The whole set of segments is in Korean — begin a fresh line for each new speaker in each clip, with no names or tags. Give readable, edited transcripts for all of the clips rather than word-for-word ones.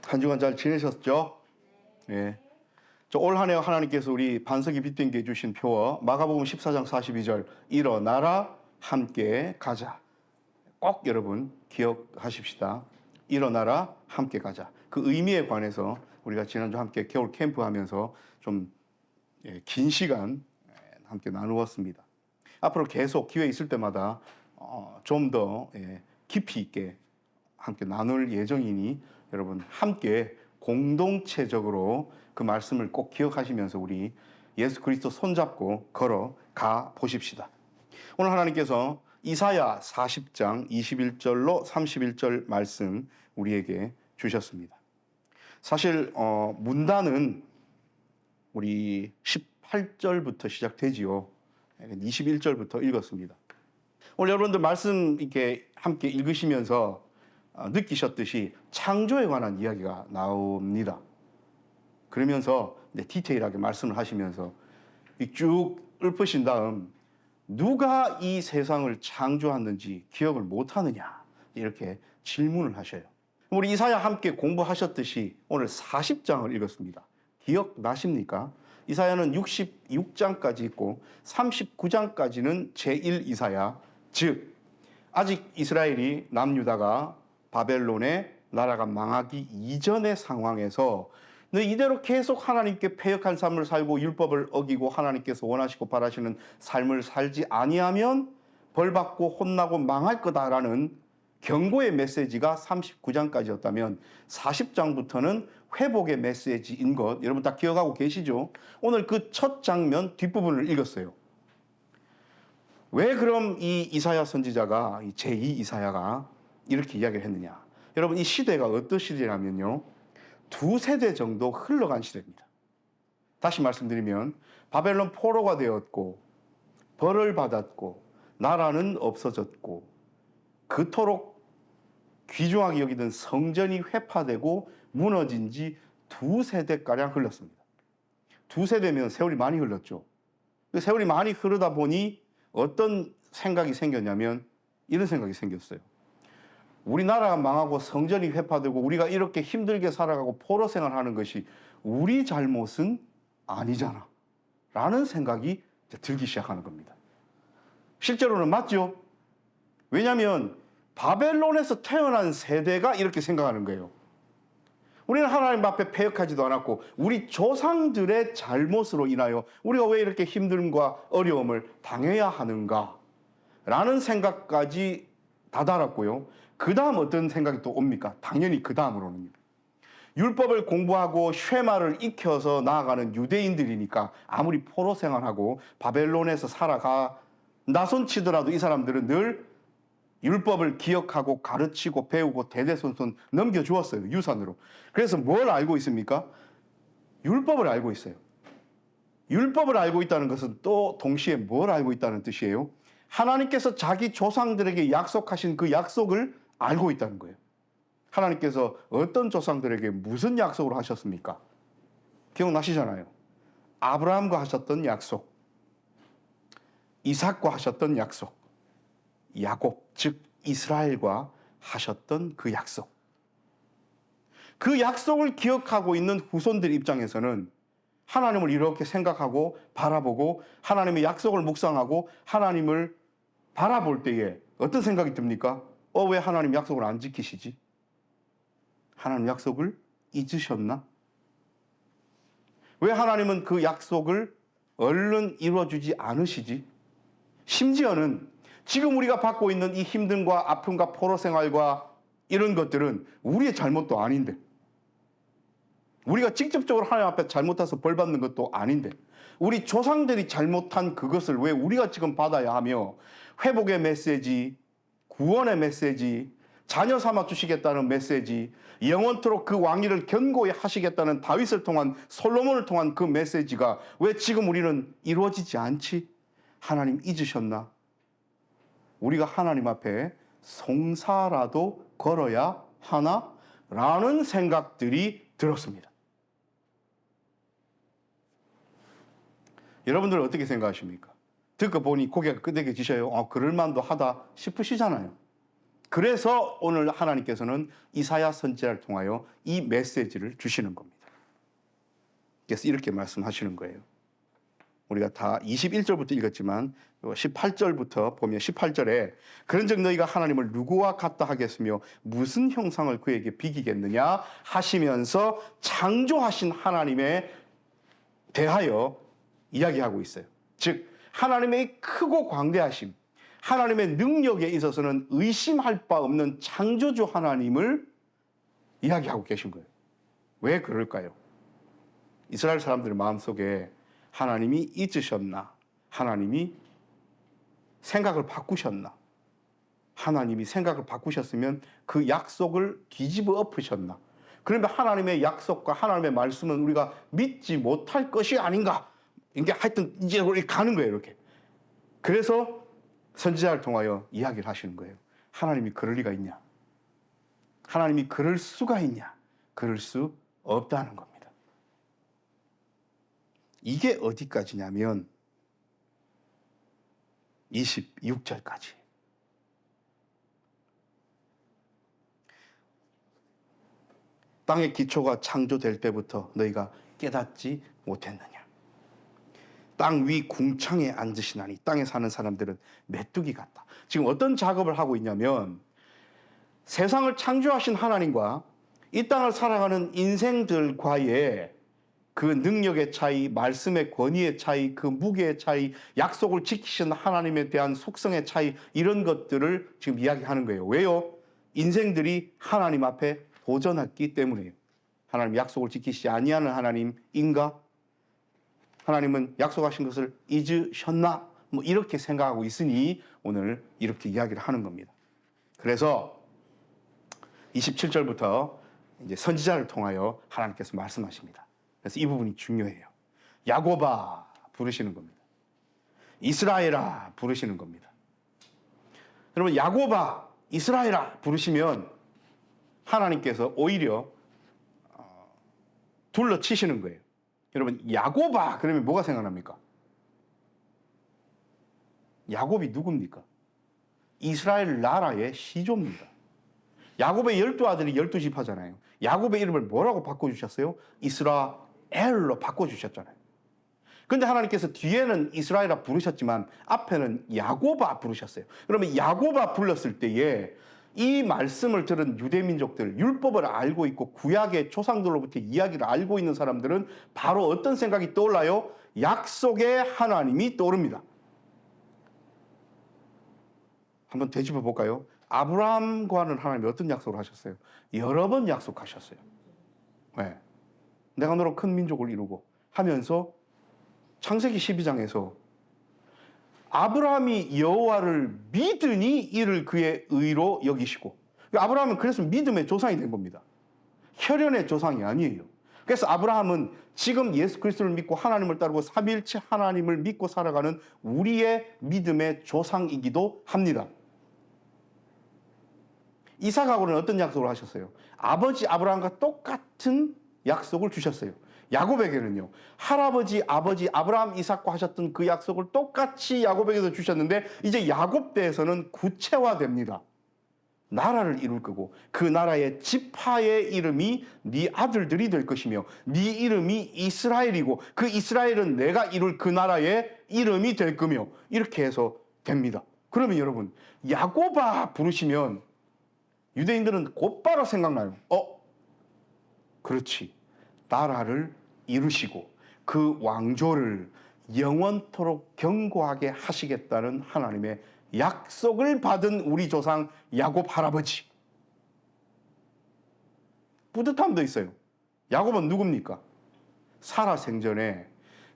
한 주간 잘 지내셨죠? 예. 올 한 해 하나님께서 우리 반석이 빛된 게 주신 표어 마가복음 14장 42절 일어나라 함께 가자. 꼭 여러분 기억하십시다. 일어나라 함께 가자. 그 의미에 관해서 우리가 지난주 함께 겨울 캠프 하면서 좀 긴 시간 함께 나누었습니다. 앞으로 계속 기회 있을 때마다 좀 더 깊이 있게 함께 나눌 예정이니 여러분 함께 공동체적으로 그 말씀을 꼭 기억하시면서 우리 예수 그리스도 손잡고 걸어가 보십시다. 오늘 하나님께서 이사야 40장 21절로 31절 말씀 우리에게 주셨습니다. 사실 문단은 우리 18절부터 시작되지요. 21절부터 읽었습니다. 오늘 여러분들 말씀 이렇게 함께 읽으시면서 느끼셨듯이 창조에 관한 이야기가 나옵니다. 그러면서 디테일하게 말씀을 하시면서 쭉 읊으신 다음 누가 이 세상을 창조했는지 기억을 못하느냐 이렇게 질문을 하셔요. 우리 이사야 함께 공부하셨듯이 오늘 40장을 읽었습니다. 기억나십니까? 이사야는 66장까지 있고 39장까지는 제1 이사야, 즉 아직 이스라엘이 남유다가 바벨론의 나라가 망하기 이전의 상황에서 이대로 계속 하나님께 패역한 삶을 살고 율법을 어기고 하나님께서 원하시고 바라시는 삶을 살지 아니하면 벌받고 혼나고 망할 거다라는 경고의 메시지가 39장까지였다면 40장부터는 회복의 메시지인 것 여러분 다 기억하고 계시죠? 오늘 그 첫 장면 뒷부분을 읽었어요. 왜 그럼 이 이사야 선지자가 제2 이사야가 이렇게 이야기를 했느냐? 여러분 이 시대가 어떤 시대냐면요. 2세대 정도 흘러간 시대입니다. 다시 말씀드리면 바벨론 포로가 되었고 벌을 받았고 나라는 없어졌고 그토록 귀중하게 여기던 성전이 회파되고 무너진 지 2세대가량 흘렀습니다. 2세대면 세월이 많이 흘렀죠. 세월이 많이 흐르다 보니 어떤 생각이 생겼냐면 이런 생각이 생겼어요. 우리나라가 망하고 성전이 회파되고 우리가 이렇게 힘들게 살아가고 포로 생활하는 것이 우리 잘못은 아니잖아 라는 생각이 들기 시작하는 겁니다. 실제로는 맞죠? 왜냐하면 바벨론에서 태어난 세대가 이렇게 생각하는 거예요. 우리는 하나님 앞에 패역하지도 않았고 우리 조상들의 잘못으로 인하여 우리가 왜 이렇게 힘듦과 어려움을 당해야 하는가 라는 생각까지 다다랐고요. 그 다음 어떤 생각이 또 옵니까? 당연히 그 다음으로는요. 율법을 공부하고 쉐마를 익혀서 나아가는 유대인들이니까 아무리 포로 생활하고 바벨론에서 살아가 나손 치더라도 이 사람들은 늘 율법을 기억하고 가르치고 배우고 대대손손 넘겨주었어요. 유산으로. 그래서 뭘 알고 있습니까? 율법을 알고 있어요. 율법을 알고 있다는 것은 또 동시에 뭘 알고 있다는 뜻이에요? 하나님께서 자기 조상들에게 약속하신 그 약속을 알고 있다는 거예요. 하나님께서 어떤 조상들에게 무슨 약속을 하셨습니까? 기억나시잖아요. 아브라함과 하셨던 약속, 이삭과 하셨던 약속, 야곱, 즉 이스라엘과 하셨던 그 약속. 그 약속을 기억하고 있는 후손들 입장에서는 하나님을 이렇게 생각하고 바라보고 하나님의 약속을 묵상하고 하나님을 바라볼 때에 어떤 생각이 듭니까? 왜 하나님 약속을 안 지키시지? 하나님 약속을 잊으셨나? 왜 하나님은 그 약속을 얼른 이루어주지 않으시지? 심지어는 지금 우리가 받고 있는 이 힘듦과 아픔과 포로 생활과 이런 것들은 우리의 잘못도 아닌데 우리가 직접적으로 하나님 앞에 잘못해서 벌 받는 것도 아닌데 우리 조상들이 잘못한 그것을 왜 우리가 지금 받아야 하며 회복의 메시지, 구원의 메시지, 자녀 삼아 주시겠다는 메시지, 영원토록 그 왕위를 견고히 하시겠다는 다윗을 통한 솔로몬을 통한 그 메시지가 왜 지금 우리는 이루어지지 않지? 하나님 잊으셨나? 우리가 하나님 앞에 송사라도 걸어야 하나? 라는 생각들이 들었습니다. 여러분들은 어떻게 생각하십니까? 듣고 보니 고개가 끄덕여지셔요. 그럴만도 하다 싶으시잖아요. 그래서 오늘 하나님께서는 이사야 선지자를 통하여 이 메시지를 주시는 겁니다. 그래서 이렇게 말씀하시는 거예요. 우리가 다 21절부터 읽었지만 18절부터 보면 18절에 그런즉 너희가 하나님을 누구와 같다 하겠으며 무슨 형상을 그에게 비기겠느냐 하시면서 창조하신 하나님에 대하여 이야기하고 있어요. 즉 하나님의 크고 광대하심, 하나님의 능력에 있어서는 의심할 바 없는 창조주 하나님을 이야기하고 계신 거예요. 왜 그럴까요? 이스라엘 사람들의 마음속에 하나님이 잊으셨나? 하나님이 생각을 바꾸셨나? 하나님이 생각을 바꾸셨으면 그 약속을 뒤집어 엎으셨나? 그러면 하나님의 약속과 하나님의 말씀은 우리가 믿지 못할 것이 아닌가? 이게 하여튼 이제 가는 거예요, 이렇게. 그래서 선지자를 통하여 이야기를 하시는 거예요. 하나님이 그럴 리가 있냐? 하나님이 그럴 수가 있냐? 그럴 수 없다는 겁니다. 이게 어디까지냐면 26절까지. 땅의 기초가 창조될 때부터 너희가 깨닫지 못했느냐? 땅 위 궁창에 앉으시나니 땅에 사는 사람들은 메뚜기 같다. 지금 어떤 작업을 하고 있냐면 세상을 창조하신 하나님과 이 땅을 살아가는 인생들과의 그 능력의 차이, 말씀의 권위의 차이, 그 무게의 차이, 약속을 지키신 하나님에 대한 속성의 차이, 이런 것들을 지금 이야기하는 거예요. 왜요? 인생들이 하나님 앞에 도전했기 때문이에요. 하나님 약속을 지키시지 아니하는 하나님인가? 하나님은 약속하신 것을 잊으셨나? 뭐 이렇게 생각하고 있으니 오늘 이렇게 이야기를 하는 겁니다. 그래서 27절부터 이제 선지자를 통하여 하나님께서 말씀하십니다. 그래서 이 부분이 중요해요. 야곱아 부르시는 겁니다. 이스라엘아 부르시는 겁니다. 여러분 야곱아 이스라엘아 부르시면 하나님께서 오히려 둘러치시는 거예요. 여러분 야곱아 그러면 뭐가 생각납니까? 야곱이 누굽니까? 이스라엘 나라의 시조입니다. 야곱의 12아들이 12지파잖아요. 야곱의 이름을 뭐라고 바꿔주셨어요? 이스라엘로 바꿔주셨잖아요. 그런데 하나님께서 뒤에는 이스라엘아 부르셨지만 앞에는 야곱아 부르셨어요. 그러면 야곱아 불렀을 때에 이 말씀을 들은 유대민족들, 율법을 알고 있고 구약의 조상들로부터 이야기를 알고 있는 사람들은 바로 어떤 생각이 떠올라요? 약속의 하나님이 떠오릅니다. 한번 되짚어 볼까요? 아브라함과는 하나님이 어떤 약속을 하셨어요? 여러 번 약속하셨어요. 네. 내가 너로 큰 민족을 이루고 하면서 창세기 12장에서 아브라함이 여호와를 믿으니 이를 그의 의로 여기시고, 아브라함은 그래서 믿음의 조상이 된 겁니다. 혈연의 조상이 아니에요. 그래서 아브라함은 지금 예수 그리스도를 믿고 하나님을 따르고 삼위일체 하나님을 믿고 살아가는 우리의 믿음의 조상이기도 합니다. 이삭하고는 어떤 약속을 하셨어요? 아버지 아브라함과 똑같은 약속을 주셨어요. 야곱에게는요, 할아버지 아버지 아브라함 이삭과 하셨던 그 약속을 똑같이 야곱에게도 주셨는데 이제 야곱 때에서는 구체화됩니다. 나라를 이룰 거고 그 나라의 지파의 이름이 네 아들들이 될 것이며 네 이름이 이스라엘이고 그 이스라엘은 내가 이룰 그 나라의 이름이 될 거며, 이렇게 해서 됩니다. 그러면 여러분 야곱아 부르시면 유대인들은 곧바로 생각나요. 그렇지. 나라를 이루시고 그 왕조를 영원토록 견고하게 하시겠다는 하나님의 약속을 받은 우리 조상 야곱 할아버지. 뿌듯함도 있어요. 야곱은 누굽니까? 사라 생전에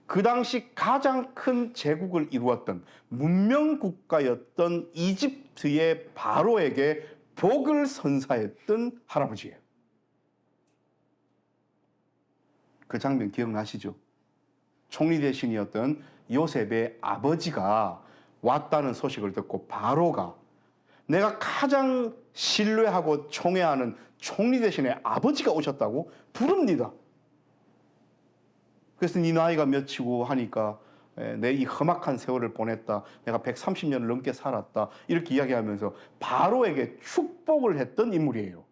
그 당시 가장 큰 제국을 이루었던 문명국가였던 이집트의 바로에게 복을 선사했던 할아버지예요. 그 장면 기억나시죠? 총리 대신이었던 요셉의 아버지가 왔다는 소식을 듣고 바로가 내가 가장 신뢰하고 총애하는 총리 대신의 아버지가 오셨다고 부릅니다. 그래서 네 나이가 몇이고 하니까 내 이 험악한 세월을 보냈다. 내가 130년을 넘게 살았다. 이렇게 이야기하면서 바로에게 축복을 했던 인물이에요.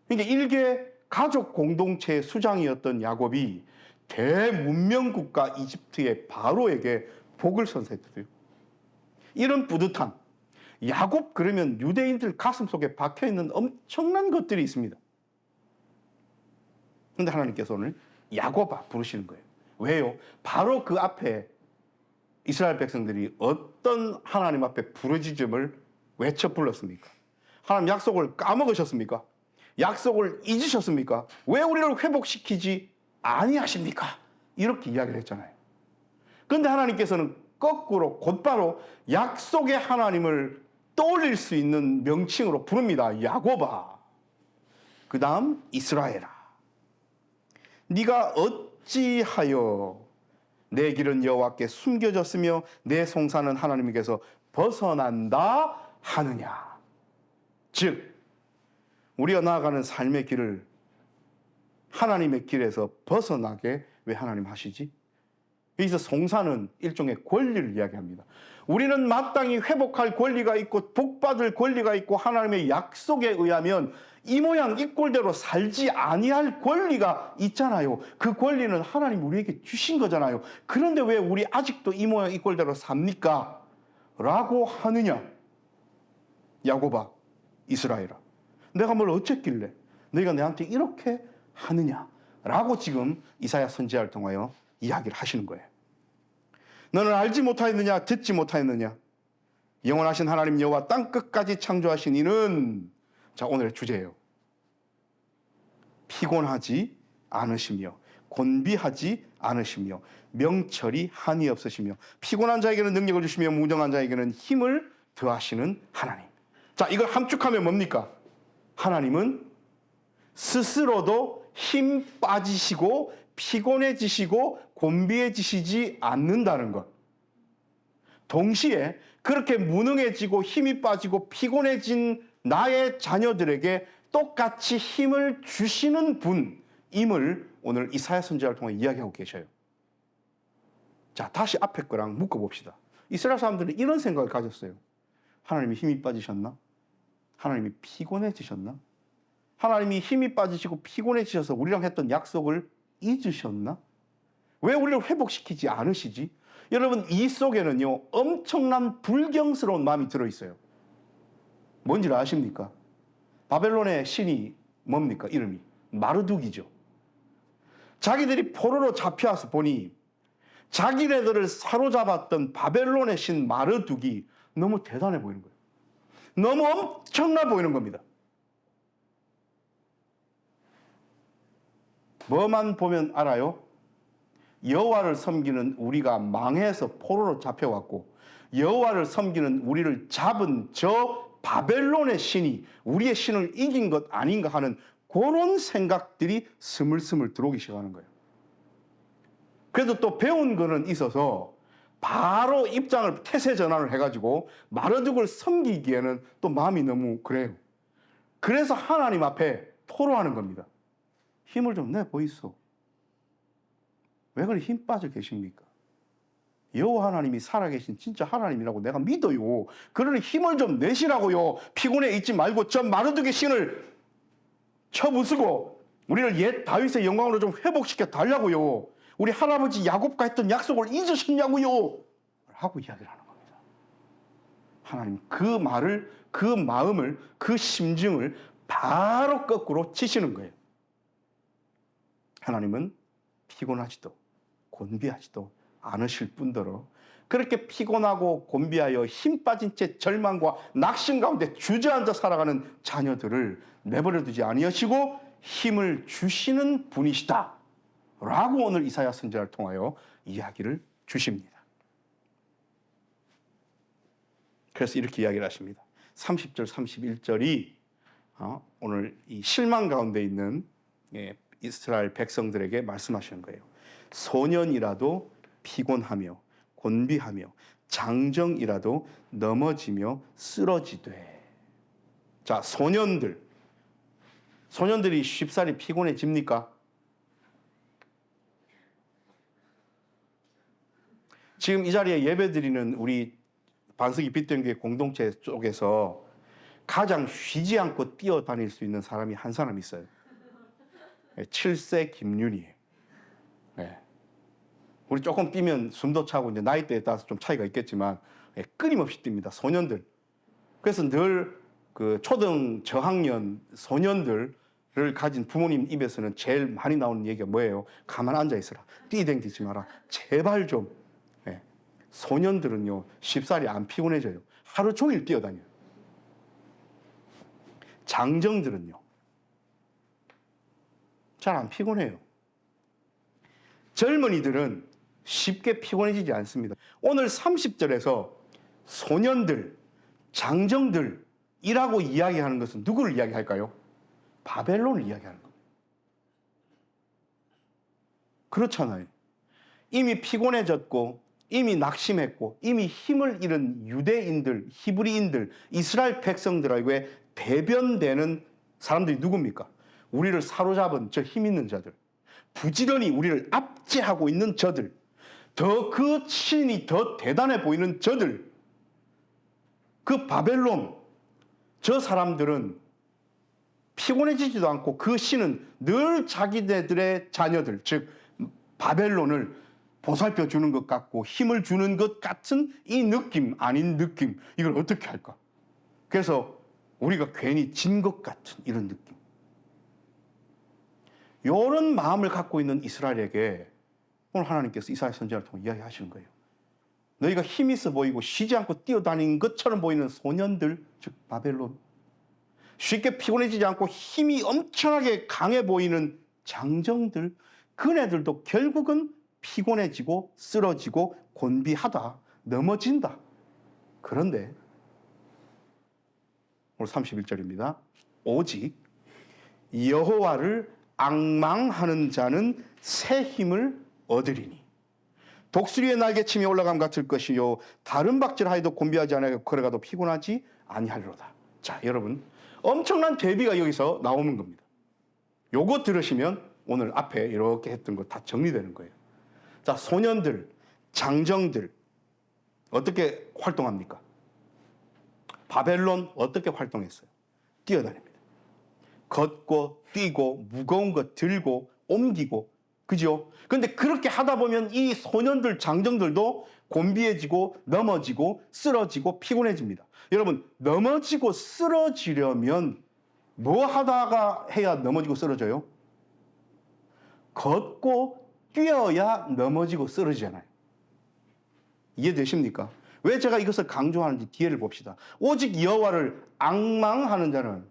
그러니까 일개 가족 공동체의 수장이었던 야곱이 대문명국가 이집트의 바로에게 복을 선사했거든요. 이런 뿌듯함, 야곱 그러면 유대인들 가슴속에 박혀있는 엄청난 것들이 있습니다. 그런데 하나님께서 오늘 야곱아 부르시는 거예요. 왜요? 바로 그 앞에 이스라엘 백성들이 어떤 하나님 앞에 부르짖음을 외쳐 불렀습니까? 하나님 약속을 까먹으셨습니까? 약속을 잊으셨습니까? 왜 우리를 회복시키지 아니하십니까? 이렇게 이야기를 했잖아요. 그런데 하나님께서는 거꾸로 곧바로 약속의 하나님을 떠올릴 수 있는 명칭으로 부릅니다. 야곱아. 그 다음 이스라엘아. 네가 어찌하여 내 길은 여호와께 숨겨졌으며 내 송사는 하나님께서 벗어난다 하느냐. 즉 우리가 나아가는 삶의 길을 하나님의 길에서 벗어나게 왜 하나님 하시지? 여기서 송사는 일종의 권리를 이야기합니다. 우리는 마땅히 회복할 권리가 있고 복받을 권리가 있고 하나님의 약속에 의하면 이 모양 이 꼴대로 살지 아니할 권리가 있잖아요. 그 권리는 하나님 우리에게 주신 거잖아요. 그런데 왜 우리 아직도 이 모양 이 꼴대로 삽니까? 라고 하느냐. 야곱아, 이스라엘아, 내가 뭘 어쨌길래 너희가 내한테 이렇게 하느냐 라고 지금 이사야 선지자를 통하여 이야기를 하시는 거예요. 너는 알지 못하였느냐, 듣지 못하였느냐. 영원하신 하나님 여호와 땅끝까지 창조하신 이는, 자 오늘의 주제예요, 피곤하지 않으시며 곤비하지 않으시며 명철이 한이 없으시며 피곤한 자에게는 능력을 주시며 무정한 자에게는 힘을 더하시는 하나님. 자, 이걸 함축하면 뭡니까? 하나님은 스스로도 힘 빠지시고 피곤해지시고 곤비해지시지 않는다는 것. 동시에 그렇게 무능해지고 힘이 빠지고 피곤해진 나의 자녀들에게 똑같이 힘을 주시는 분임을 오늘 이사야 선지자를 통해 이야기하고 계셔요. 자, 다시 앞에 거랑 묶어봅시다. 이스라엘 사람들은 이런 생각을 가졌어요. 하나님이 힘이 빠지셨나? 하나님이 피곤해지셨나? 하나님이 힘이 빠지시고 피곤해지셔서 우리랑 했던 약속을 잊으셨나? 왜 우리를 회복시키지 않으시지? 여러분, 이 속에는요 엄청난 불경스러운 마음이 들어있어요. 뭔지 아십니까? 바벨론의 신이 뭡니까? 이름이 마르둑이죠. 자기들이 포로로 잡혀와서 보니 자기네들을 사로잡았던 바벨론의 신 마르둑이 너무 대단해 보이는 거예요. 너무 엄청나 보이는 겁니다. 뭐만 보면 알아요? 여호와를 섬기는 우리가 망해서 포로로 잡혀왔고 여호와를 섬기는 우리를 잡은 저 바벨론의 신이 우리의 신을 이긴 것 아닌가 하는 그런 생각들이 스물스물 들어오기 시작하는 거예요. 그래도 또 배운 거는 있어서 바로 입장을 태세 전환을 해가지고 마르둑을 섬기기에는 또 마음이 너무 그래요. 그래서 하나님 앞에 토로하는 겁니다. 힘을 좀 내보이소. 왜 그리 힘 빠져 계십니까? 여호와 하나님이 살아계신 진짜 하나님이라고 내가 믿어요. 그러니 힘을 좀 내시라고요. 피곤해 있지 말고 저 마르둑의 신을 쳐부수고 우리를 옛 다윗의 영광으로 좀 회복시켜 달라고요. 우리 할아버지 야곱과 했던 약속을 잊으셨냐고요. 하고 이야기를 하는 겁니다. 하나님 그 말을, 그 마음을, 그 심증을 바로 거꾸로 치시는 거예요. 하나님은 피곤하지도 곤비하지도 않으실 뿐더러 그렇게 피곤하고 곤비하여 힘 빠진 채 절망과 낙심 가운데 주저앉아 살아가는 자녀들을 내버려 두지 아니하시고 힘을 주시는 분이시다 라고 오늘 이사야 선지자를 통하여 이야기를 주십니다. 그래서 이렇게 이야기를 하십니다. 30절 31절이 오늘 이 실망 가운데 있는 이스라엘 백성들에게 말씀하시는 거예요. 소년이라도 피곤하며 곤비하며 장정이라도 넘어지며 쓰러지되. 자, 소년들이 쉽사리 피곤해집니까? 지금 이 자리에 예배드리는 우리 반석이 빛된 교회 공동체 쪽에서 가장 쉬지 않고 뛰어다닐 수 있는 사람이 한 사람 있어요. 7세 김윤희예요. 네. 우리 조금 뛰면 숨도 차고 이제 나이대에 따라서 좀 차이가 있겠지만 끊임없이 뜁니다. 소년들. 그래서 늘 그 초등 저학년 소년들을 가진 부모님 입에서는 제일 많이 나오는 얘기가 뭐예요? 가만 앉아 있어라. 뛰댕기지 마라. 제발 좀. 네. 소년들은요 쉽사리 안 피곤해져요. 하루 종일 뛰어다녀요. 장정들은요 잘 안 피곤해요. 젊은이들은 쉽게 피곤해지지 않습니다. 오늘 30절에서 소년들, 장정들이라고 이야기하는 것은 누구를 이야기할까요? 바벨론을 이야기하는 겁니다. 그렇잖아요. 이미 피곤해졌고 이미 낙심했고 이미 힘을 잃은 유대인들, 히브리인들, 이스라엘 백성들에게 대변되는 사람들이 누굽니까? 우리를 사로잡은 저 힘 있는 자들, 부지런히 우리를 압제하고 있는 저들, 더 그 신이 더 대단해 보이는 저들, 그 바벨론, 저 사람들은 피곤해지지도 않고 그 신은 늘 자기네들의 자녀들, 즉 바벨론을 보살펴 주는 것 같고 힘을 주는 것 같은 이 느낌 아닌 느낌, 이걸 어떻게 할까? 그래서 우리가 괜히 진 것 같은 이런 느낌. 이런 마음을 갖고 있는 이스라엘에게 오늘 하나님께서 이사야 선지자를 통해 이야기하시는 거예요. 너희가 힘 있어 보이고 쉬지 않고 뛰어다니는 것처럼 보이는 소년들, 즉 바벨론, 쉽게 피곤해지지 않고 힘이 엄청나게 강해 보이는 장정들, 그네들도 결국은 피곤해지고 쓰러지고 곤비하다, 넘어진다. 그런데 오늘 31절입니다. 오직 여호와를 앙망하는 자는 새 힘을 얻으리니 독수리의 날개침이 올라감 같을 것이요 다른 박질하여도 곤비하지 않아요 걸어가도 피곤하지 아니하리로다. 자, 여러분, 엄청난 대비가 여기서 나오는 겁니다. 요거 들으시면 오늘 앞에 이렇게 했던 거 다 정리되는 거예요. 자, 소년들, 장정들 어떻게 활동합니까? 바벨론 어떻게 활동했어요? 뛰어다닙니다. 걷고 뛰고 무거운 거 들고 옮기고, 그죠? 근데 그렇게 하다 보면 이 소년들, 장정들도 곤비해지고 넘어지고 쓰러지고 피곤해집니다. 여러분, 넘어지고 쓰러지려면 뭐 하다가 해야 넘어지고 쓰러져요? 걷고 뛰어야 넘어지고 쓰러지잖아요. 이해되십니까? 왜 제가 이것을 강조하는지 뒤에를 봅시다. 오직 여호와를 앙망하는 자는,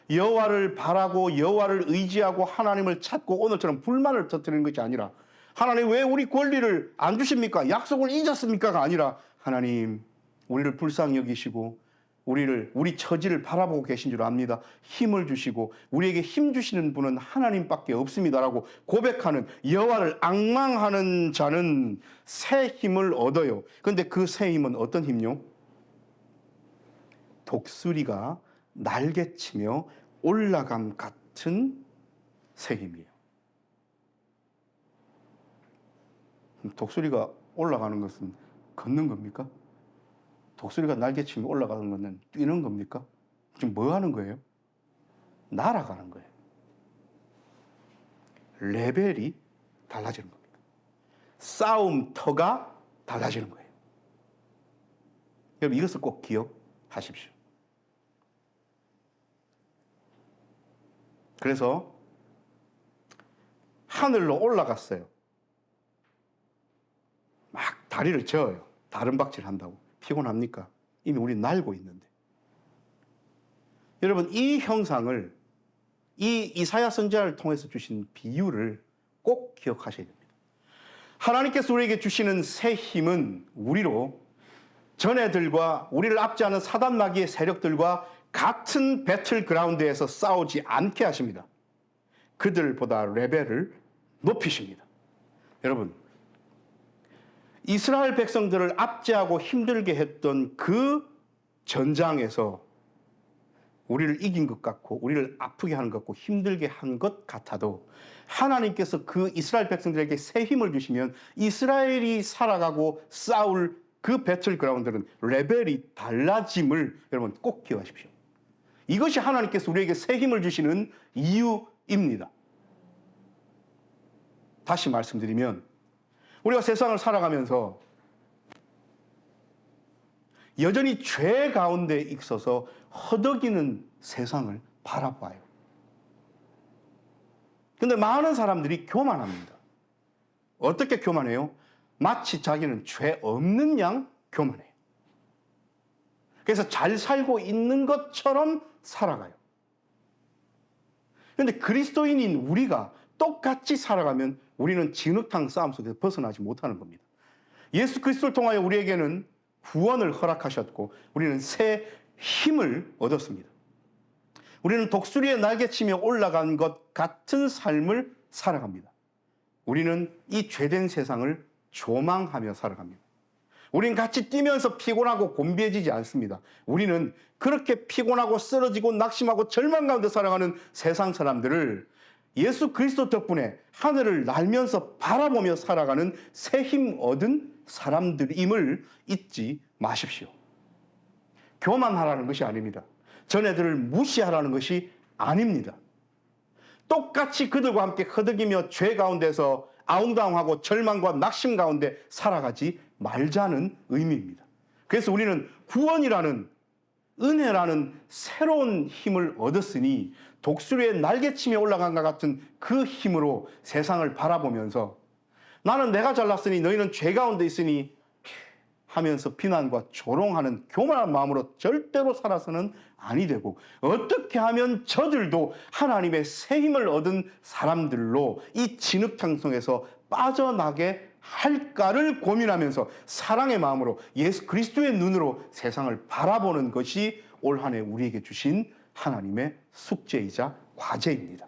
여호와를 바라고 여호와를 의지하고 하나님을 찾고 오늘처럼 불만을 터뜨리는 것이 아니라, 하나님 왜 우리 권리를 안 주십니까? 약속을 잊었습니까가 아니라, 하나님 우리를 불쌍히 여기시고 우리 처지를 바라보고 계신 줄 압니다. 힘을 주시고 우리에게 힘 주시는 분은 하나님밖에 없습니다라고 고백하는, 여호와를 앙망하는 자는 새 힘을 얻어요. 그런데 그 새 힘은 어떤 힘요? 독수리가 날개치며 올라감 같은 새 힘이에요. 독수리가 올라가는 것은 걷는 겁니까? 독수리가 날개치며 올라가는 것은 뛰는 겁니까? 지금 뭐 하는 거예요? 날아가는 거예요. 레벨이 달라지는 겁니다. 싸움터가 달라지는 거예요. 여러분, 이것을 꼭 기억하십시오. 그래서 하늘로 올라갔어요. 막 다리를 저어요. 다른 박질 한다고. 피곤합니까? 이미 우리 날고 있는데. 여러분, 이 형상을, 이 이사야 선지자를 통해서 주신 비유를 꼭 기억하셔야 됩니다. 하나님께서 우리에게 주시는 새 힘은 우리로 전애들과 우리를 압제하는 사단 마귀의 세력들과 같은 배틀그라운드에서 싸우지 않게 하십니다. 그들보다 레벨을 높이십니다. 여러분, 이스라엘 백성들을 압제하고 힘들게 했던 그 전장에서 우리를 이긴 것 같고 우리를 아프게 하는 것 같고 힘들게 한 것 같아도 하나님께서 그 이스라엘 백성들에게 새 힘을 주시면 이스라엘이 살아가고 싸울 그 배틀그라운드는 레벨이 달라짐을 여러분 꼭 기억하십시오. 이것이 하나님께서 우리에게 새 힘을 주시는 이유입니다. 다시 말씀드리면 우리가 세상을 살아가면서 여전히 죄 가운데 있어서 허덕이는 세상을 바라봐요. 근데 많은 사람들이 교만합니다. 어떻게 교만해요? 마치 자기는 죄 없는 양 교만해요. 그래서 잘 살고 있는 것처럼 살아가요. 그런데 그리스도인인 우리가 똑같이 살아가면 우리는 진흙탕 싸움 속에서 벗어나지 못하는 겁니다. 예수 그리스도를 통하여 우리에게는 구원을 허락하셨고 우리는 새 힘을 얻었습니다. 우리는 독수리의 날개치며 올라간 것 같은 삶을 살아갑니다. 우리는 이 죄된 세상을 조망하며 살아갑니다. 우리는 같이 뛰면서 피곤하고 곤비해지지 않습니다. 우리는 그렇게 피곤하고 쓰러지고 낙심하고 절망 가운데 살아가는 세상 사람들을 예수 그리스도 덕분에 하늘을 날면서 바라보며 살아가는 새 힘 얻은 사람들임을 잊지 마십시오. 교만하라는 것이 아닙니다. 전애들을 무시하라는 것이 아닙니다. 똑같이 그들과 함께 허덕이며 죄 가운데서 아웅다웅하고 절망과 낙심 가운데 살아가지 말자는 의미입니다. 그래서 우리는 구원이라는 은혜라는 새로운 힘을 얻었으니 독수리의 날개치며 올라간 것 같은 그 힘으로 세상을 바라보면서 나는 내가 잘났으니 너희는 죄 가운데 있으니 하면서 비난과 조롱하는 교만한 마음으로 절대로 살아서는 아니 되고 어떻게 하면 저들도 하나님의 새 힘을 얻은 사람들로 이 진흙탕 속에서 빠져나게 할까를 고민하면서 사랑의 마음으로 예수 그리스도의 눈으로 세상을 바라보는 것이 올 한 해 우리에게 주신 하나님의 숙제이자 과제입니다.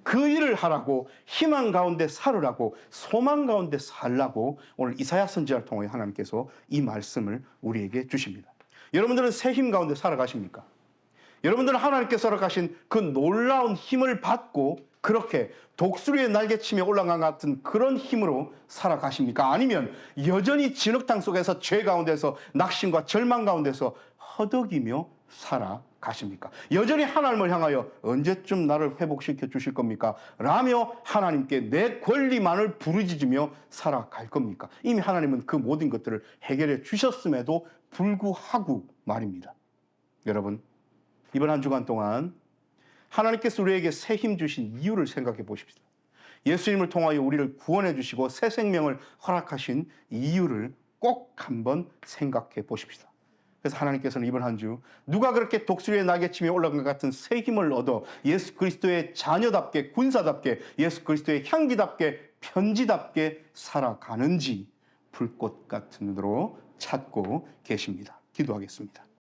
그 일을 하라고 희망 가운데 살으라고 소망 가운데 살라고 오늘 이사야 선지자를 통해 하나님께서 이 말씀을 우리에게 주십니다. 여러분들은 새 힘 가운데 살아가십니까? 여러분들은 하나님께서 허락하신 그 놀라운 힘을 받고 그렇게 독수리의 날개치며 올라간 것 같은 그런 힘으로 살아가십니까? 아니면 여전히 진흙탕 속에서 죄 가운데서 낙심과 절망 가운데서 허덕이며 살아가십니까? 여전히 하나님을 향하여 언제쯤 나를 회복시켜 주실 겁니까? 라며 하나님께 내 권리만을 부르짖으며 살아갈 겁니까? 이미 하나님은 그 모든 것들을 해결해 주셨음에도 불구하고 말입니다. 여러분, 이번 한 주간 동안 하나님께서 우리에게 새 힘 주신 이유를 생각해 보십시다. 예수님을 통하여 우리를 구원해 주시고 새 생명을 허락하신 이유를 꼭 한번 생각해 보십시다. 그래서 하나님께서는 이번 한 주 누가 그렇게 독수리의 날개치며 올라간 것 같은 새 힘을 얻어 예수 그리스도의 자녀답게 군사답게 예수 그리스도의 향기답게 편지답게 살아가는지 불꽃 같은 눈으로 찾고 계십니다. 기도하겠습니다.